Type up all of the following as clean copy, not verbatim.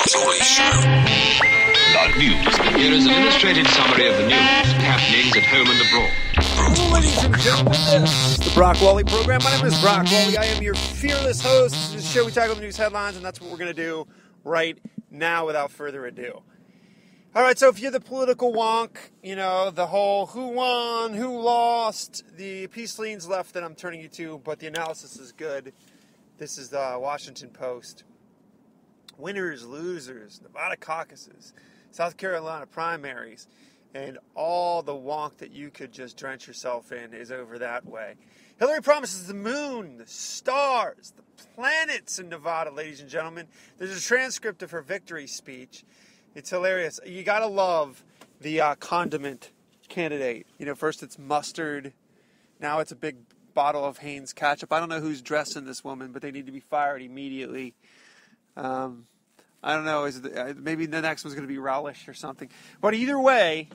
Toy Show. Not news. Here is an illustrated summary of the news, happenings at home and abroad. Hello, ladies and gentlemen, this is the Brock Wally program. My name is Brock Wally. I am your fearless host. This is a show we tackle the news headlines, and that's what we're going to do right now without further ado. All right, so if you're the political wonk, you know, the whole who won, who lost, the peace leans left that I'm turning you to, but the analysis is good. This is the Washington Post. Winners, losers, Nevada caucuses, South Carolina primaries, and all the wonk that you could just drench yourself in is over that way. Hillary promises the moon, the stars, the planets in Nevada, ladies and gentlemen. There's a transcript of her victory speech. It's hilarious. You gotta love the condiment candidate. You know, first it's mustard, now it's a big bottle of Heinz ketchup. I don't know who's dressing this woman, but they need to be fired immediately. I don't know. Maybe the next one's going to be relish or something. But either way,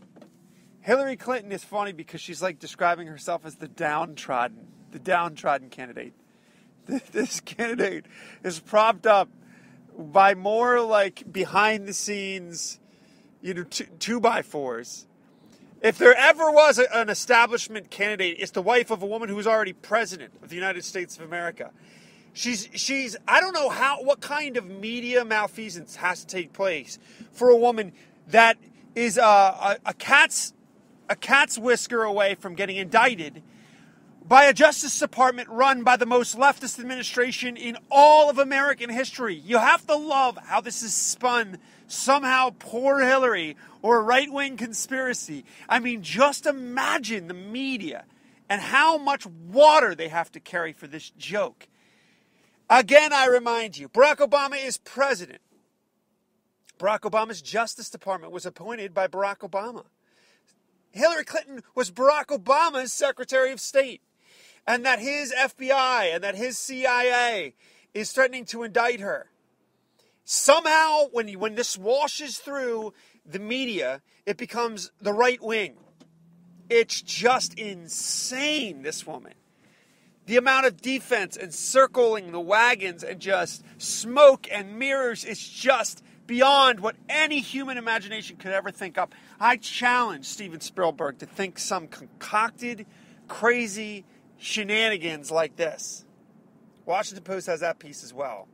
Hillary Clinton is funny because she's like describing herself as the downtrodden candidate. This candidate is propped up by more like behind the scenes, you know, 2x4s. If there ever was an establishment candidate, it's the wife of a woman who was already president of the United States of America. She's I don't know what kind of media malfeasance has to take place for a woman that is a cat's whisker away from getting indicted by a Justice Department run by the most leftist administration in all of American history. You have to love how this is spun. Somehow poor Hillary or a right-wing conspiracy. I mean, just imagine the media and how much water they have to carry for this joke. Again, I remind you, Barack Obama is president. Barack Obama's Justice Department was appointed by Barack Obama. Hillary Clinton was Barack Obama's Secretary of State. And that his FBI and that his CIA is threatening to indict her. Somehow, when this washes through the media, it becomes the right wing. It's just insane, this woman. The amount of defense and circling the wagons and just smoke and mirrors is just beyond what any human imagination could ever think up. I challenge Steven Spielberg to think some concocted, crazy shenanigans like this. Washington Post has that piece as well.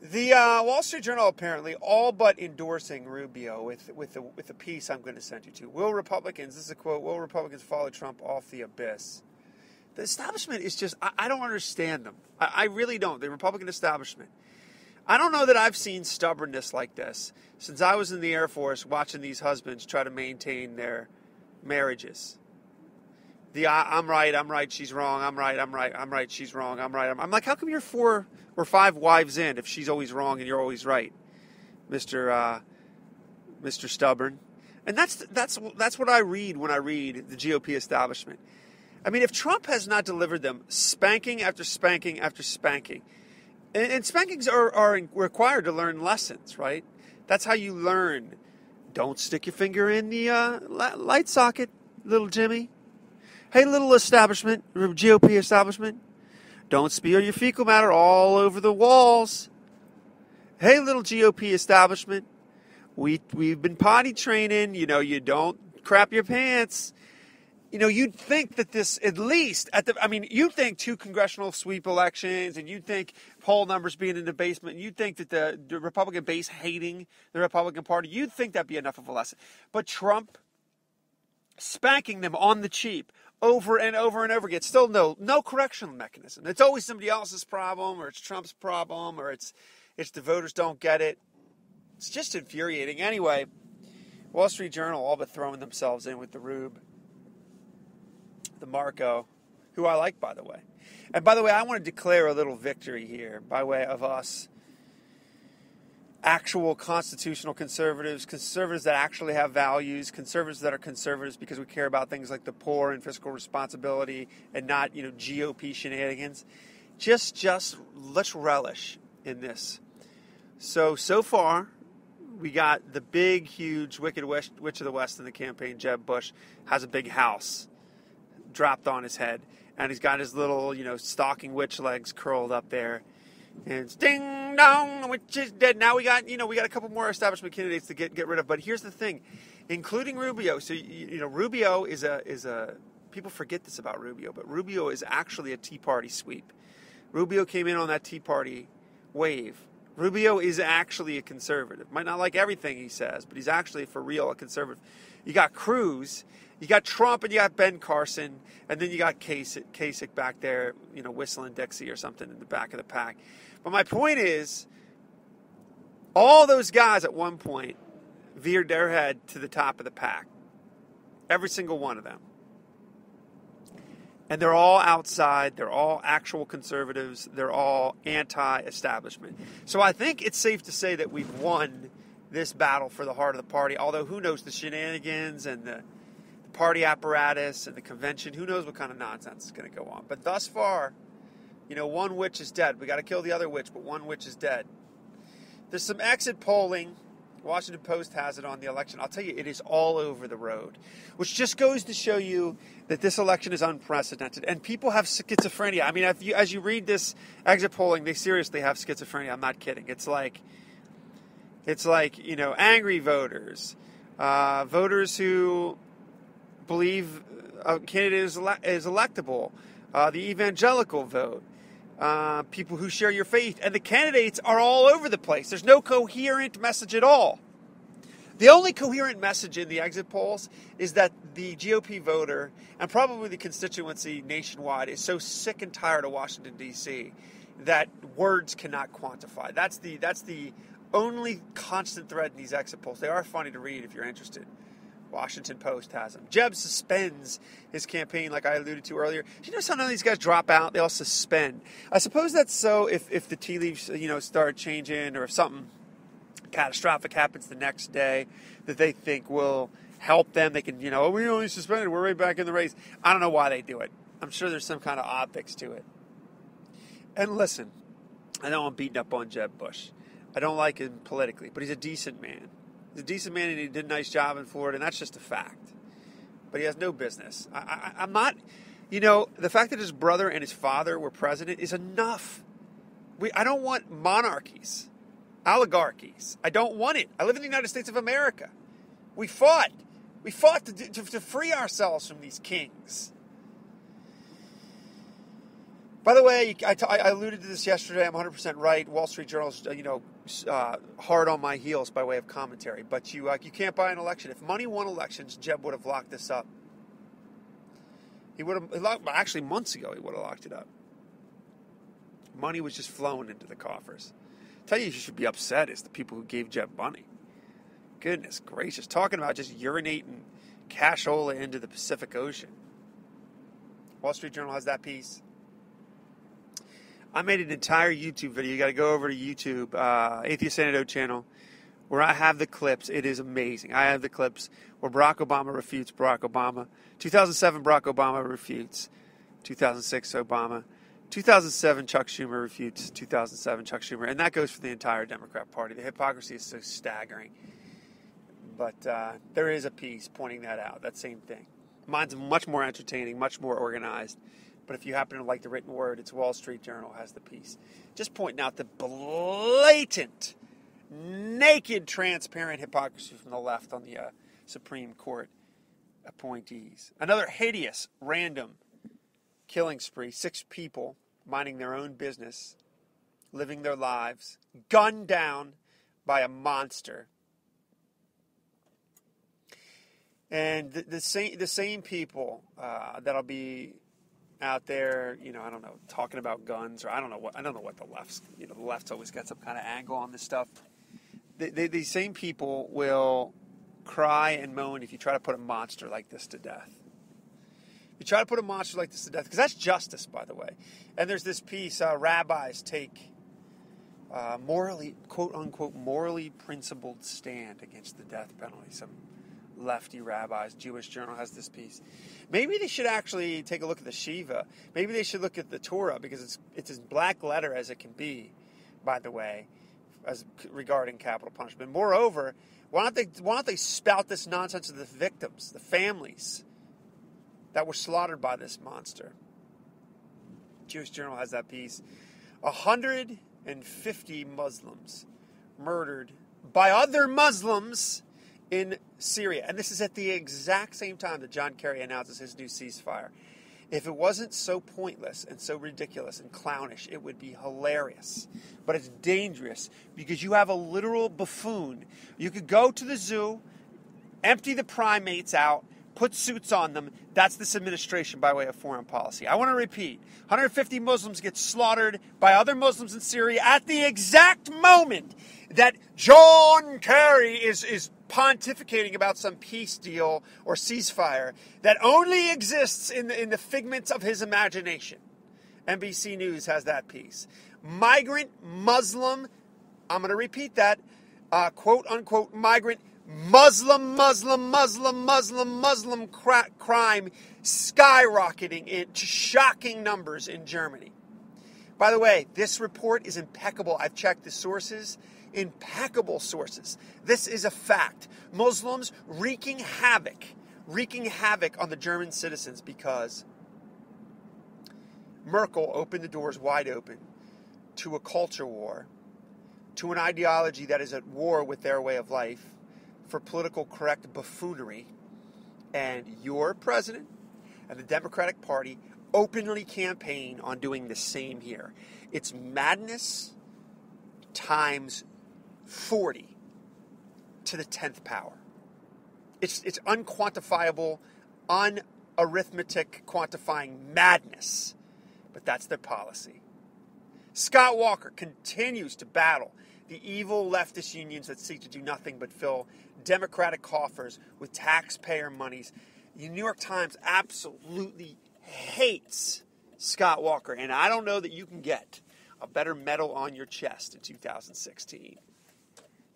The Wall Street Journal apparently all but endorsing Rubio with a piece I'm going to send you to. Will Republicans, this is a quote, will Republicans follow Trump off the abyss? The establishment is just, I don't understand them. I really don't. The Republican establishment. I don't know that I've seen stubbornness like this since I was in the Air Force watching these husbands try to maintain their marriages. I'm right, she's wrong, I'm right, she's wrong, I'm right. I'm like, how come you're 4 or 5 wives in if she's always wrong and you're always right, Mr. Stubborn? And that's what I read when I read the GOP establishment. I mean, if Trump has not delivered them spanking after spanking after spanking, and spankings are required to learn lessons, right? That's how you learn. Don't stick your finger in the light socket, little Jimmy. Hey, little establishment, GOP establishment, don't spill your fecal matter all over the walls. Hey, little GOP establishment, we've been potty training. You know, you don't crap your pants. You know, you'd think that this, at least, you'd think 2 congressional sweep elections, and you'd think poll numbers being in the basement, and you'd think that the Republican base hating the Republican Party, you'd think that'd be enough of a lesson. But Trump spanking them on the cheap, over and over and over again. Still no correctional mechanism. It's always somebody else's problem, or it's Trump's problem, or it's the voters don't get it. It's just infuriating. Anyway, Wall Street Journal all but throwing themselves in with the Rube, the Marco, who I like, by the way. And by the way, I want to declare a little victory here by way of us actual constitutional conservatives that actually have values, conservatives that are conservatives because we care about things like the poor and fiscal responsibility and not, you know, GOP shenanigans. Just let's relish in this. So far, we got the big, huge, wicked witch of the West in the campaign, Jeb Bush, has a big house dropped on his head, and he's got his little, you know, stalking witch legs curled up there, and it's ding, ding dong, which is dead. Now we got a couple more establishment candidates to get rid of. But here's the thing, including Rubio. So Rubio is a people forget this about Rubio, but Rubio is actually a Tea Party sweep. Rubio came in on that Tea Party wave. Rubio is actually a conservative. Might not like everything he says, but he's actually for real a conservative. You got Cruz, you got Trump, and you got Ben Carson, and then you got Kasich back there, whistling Dixie or something in the back of the pack. But my point is, all those guys at one point veered their head to the top of the pack. Every single one of them. And they're all outside. They're all actual conservatives. They're all anti-establishment. So I think it's safe to say that we've won this battle for the heart of the party. Although who knows the shenanigans and the party apparatus and the convention. Who knows what kind of nonsense is going to go on. But thus far, one witch is dead. We got to kill the other witch, but one witch is dead. There's some exit polling. Washington Post has it on the election. I'll tell you, it is all over the road, which just goes to show you that this election is unprecedented. And people have schizophrenia. I mean, as you read this exit polling, they seriously have schizophrenia. I'm not kidding. It's like angry voters, voters who believe a candidate is electable, the evangelical vote, people who share your faith, and the candidates are all over the place. There's no coherent message at all. The only coherent message in the exit polls is that the GOP voter, and probably the constituency nationwide, is so sick and tired of Washington, D.C., that words cannot quantify. That's the only constant thread in these exit polls. They are funny to read if you're interested. Washington Post has them. Jeb suspends his campaign, like I alluded to earlier. Do you notice how none of these guys drop out? They all suspend. I suppose that's so if the tea leaves, start changing, or if something catastrophic happens the next day that they think will help them. They can, we only suspended. We're right back in the race. I don't know why they do it. I'm sure there's some kind of optics to it. And listen, I know I'm beating up on Jeb Bush. I don't like him politically, but he's a decent man. He's a decent man, and he did a nice job in Florida, and that's just a fact. But he has no business. I'm not, the fact that his brother and his father were president is enough. I don't want monarchies, oligarchies. I don't want it. I live in the United States of America. We fought. We fought to free ourselves from these kings. By the way, I alluded to this yesterday. I'm 100% right. Wall Street Journal's, hard on my heels by way of commentary. But you can't buy an election. If money won elections, Jeb would have locked this up. He would have, actually months ago, he would have locked it up. Money was just flowing into the coffers. Tell you should be upset is the people who gave Jeb money. Goodness gracious. Talking about just urinating cashola into the Pacific Ocean. Wall Street Journal has that piece. I made an entire YouTube video. You got to go over to YouTube, Atheist Antidote channel, where I have the clips. It is amazing. I have the clips where Barack Obama refutes Barack Obama. 2007, Barack Obama refutes 2006 Obama. 2007, Chuck Schumer refutes 2007 Chuck Schumer. And that goes for the entire Democrat Party. The hypocrisy is so staggering. But there is a piece pointing that out, that same thing. Mine's much more entertaining, much more organized. But if you happen to like the written word, it's Wall Street Journal has the piece. Just pointing out the blatant, naked, transparent hypocrisy from the left on the Supreme Court appointees. Another hideous, random killing spree. 6 people minding their own business, living their lives, gunned down by a monster. And the same people that'll be out there, I don't know, talking about guns, or I don't know what the left's, the left's always got some kind of angle on this stuff. These same people will cry and moan if you try to put a monster like this to death. You try to put a monster like this to death, because that's justice, by the way. And there's this piece, rabbis take morally, quote unquote, morally principled stand against the death penalty. Some lefty rabbis. Jewish Journal has this piece. Maybe they should actually take a look at the Shiva. Maybe they should look at the Torah, because it's as black letter as it can be, by the way, as regarding capital punishment. Moreover, why don't they spout this nonsense to the victims, the families that were slaughtered by this monster? Jewish Journal has that piece. 100 150 Muslims murdered by other Muslims in Syria. And this is at the exact same time that John Kerry announces his new ceasefire. If it wasn't so pointless and so ridiculous and clownish, it would be hilarious. But it's dangerous because you have a literal buffoon. You could go to the zoo, empty the primates out, put suits on them. That's this administration by way of foreign policy. I want to repeat, 150 Muslims get slaughtered by other Muslims in Syria at the exact moment that John Kerry is pontificating about some peace deal or ceasefire that only exists in the figments of his imagination. NBC News has that piece. Migrant Muslim, I'm going to repeat that, quote unquote migrant Muslim crime skyrocketing into shocking numbers in Germany. By the way, this report is impeccable. I've checked the sources. Impeccable sources. This is a fact. Muslims wreaking havoc on the German citizens because Merkel opened the doors wide open to a culture war, to an ideology that is at war with their way of life, for political correct buffoonery, and your president and the Democratic Party openly campaign on doing the same here. It's madness times 40 to the 10th power. It's unquantifiable, unarithmetic quantifying madness, but that's their policy. Scott Walker continues to battle the evil leftist unions that seek to do nothing but fill Democratic coffers with taxpayer monies. The New York Times absolutely hates Scott Walker, and I don't know that you can get a better medal on your chest in 2016.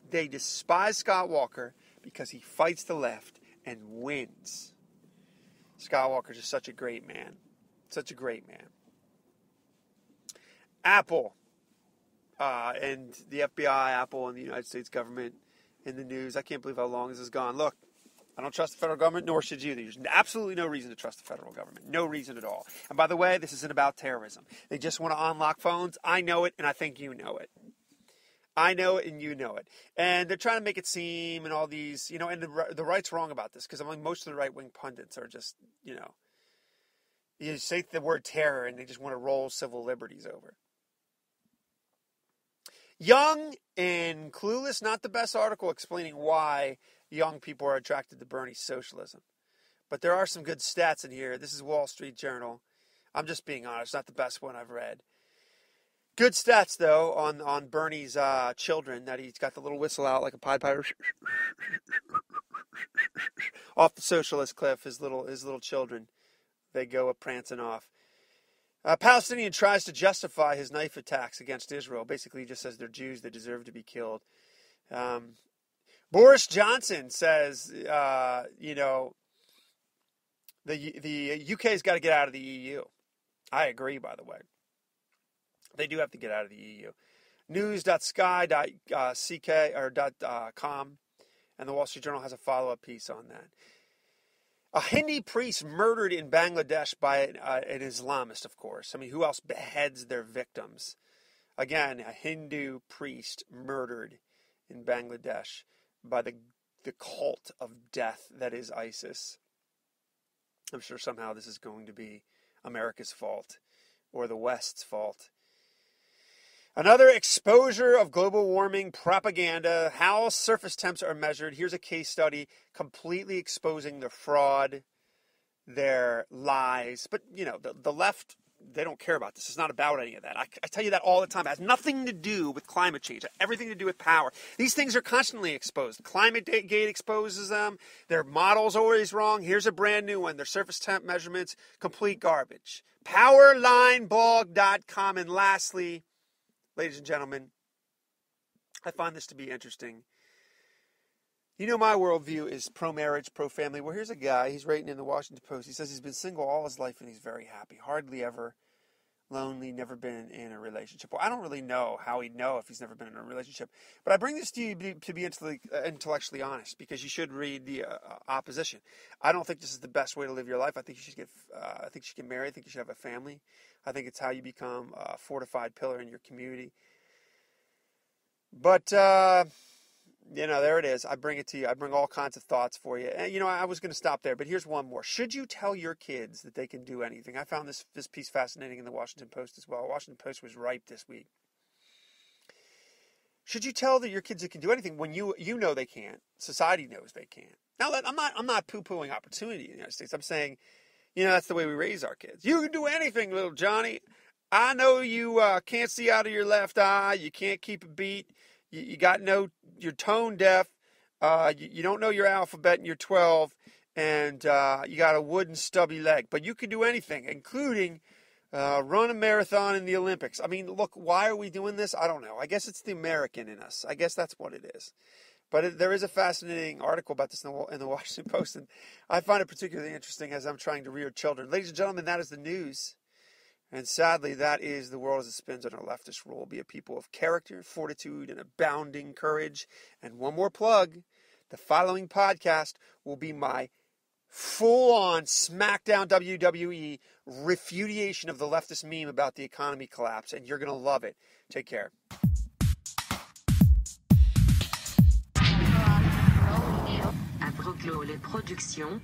They despise Scott Walker because he fights the left and wins. Scott Walker's just such a great man. Such a great man. Apple and the FBI, Apple and the United States government in the news. I can't believe how long this has gone. Look, I don't trust the federal government, nor should you. There's absolutely no reason to trust the federal government. No reason at all. And by the way, this isn't about terrorism. They just want to unlock phones. I know it, and I think you know it. I know it, and you know it. And they're trying to make it seem, and all these, and the right's wrong about this, because most of the right-wing pundits are just, you say the word terror, and they just want to roll civil liberties over. Young and Clueless, not the best article explaining why young people are attracted to Bernie's socialism. But there are some good stats in here. This is Wall Street Journal. I'm just being honest, not the best one I've read. Good stats, though, on Bernie's children, that he's got the little whistle out like a Pied Piper. Off the socialist cliff, his little children, they go prancing off. A Palestinian tries to justify his knife attacks against Israel. Basically, he just says they're Jews, they deserve to be killed. Boris Johnson says, the UK's got to get out of the EU. I agree, by the way. They do have to get out of the EU. News.sky.com and the Wall Street Journal has a follow-up piece on that. A Hindi priest murdered in Bangladesh by an Islamist, of course. I mean, who else beheads their victims? Again, a Hindu priest murdered in Bangladesh by the cult of death that is ISIS. I'm sure somehow this is going to be America's fault or the West's fault. Another exposure of global warming propaganda, how surface temps are measured. Here's a case study completely exposing their fraud, their lies. But, the left, they don't care about this. It's not about any of that. I tell you that all the time. It has nothing to do with climate change, everything to do with power. These things are constantly exposed. ClimateGate exposes them. Their model's always wrong. Here's a brand new one. Their surface temp measurements, complete garbage. Powerlineblog.com. And lastly, ladies and gentlemen, I find this to be interesting. My worldview is pro-marriage, pro-family. Well, here's a guy, he's writing in the Washington Post. He says he's been single all his life and he's very happy. Hardly ever lonely, never been in a relationship. Well, I don't really know how he'd know if he's never been in a relationship. But I bring this to you to be intellectually honest, because you should read the opposition. I don't think this is the best way to live your life. I think you should get married. I think you should have a family. I think it's how you become a fortified pillar in your community. But, there it is. I bring it to you. I bring all kinds of thoughts for you. And, I was going to stop there, but here's one more. Should you tell your kids that they can do anything? I found this piece fascinating in the Washington Post as well. The Washington Post was ripe this week. Should you tell that your kids that can do anything when you know they can't? Society knows they can't. Now, I'm not poo-pooing opportunity in the United States. I'm saying, that's the way we raise our kids. You can do anything, little Johnny. I know you can't see out of your left eye. You can't keep a beat. You're tone deaf. You don't know your alphabet and you're 12. And you got a wooden stubby leg. But you can do anything, including run a marathon in the Olympics. I mean, look, why are we doing this? I don't know. I guess it's the American in us. I guess that's what it is. But there is a fascinating article about this in the Washington Post, and I find it particularly interesting as I'm trying to rear children. Ladies and gentlemen, that is the news. And sadly, that is the world as it spins under leftist rule. Be a people of character, fortitude, and abounding courage. And one more plug. The following podcast will be my full-on SmackDown WWE refutation of the leftist meme about the economy collapse. And you're going to love it. Take care. À Broclo, les productions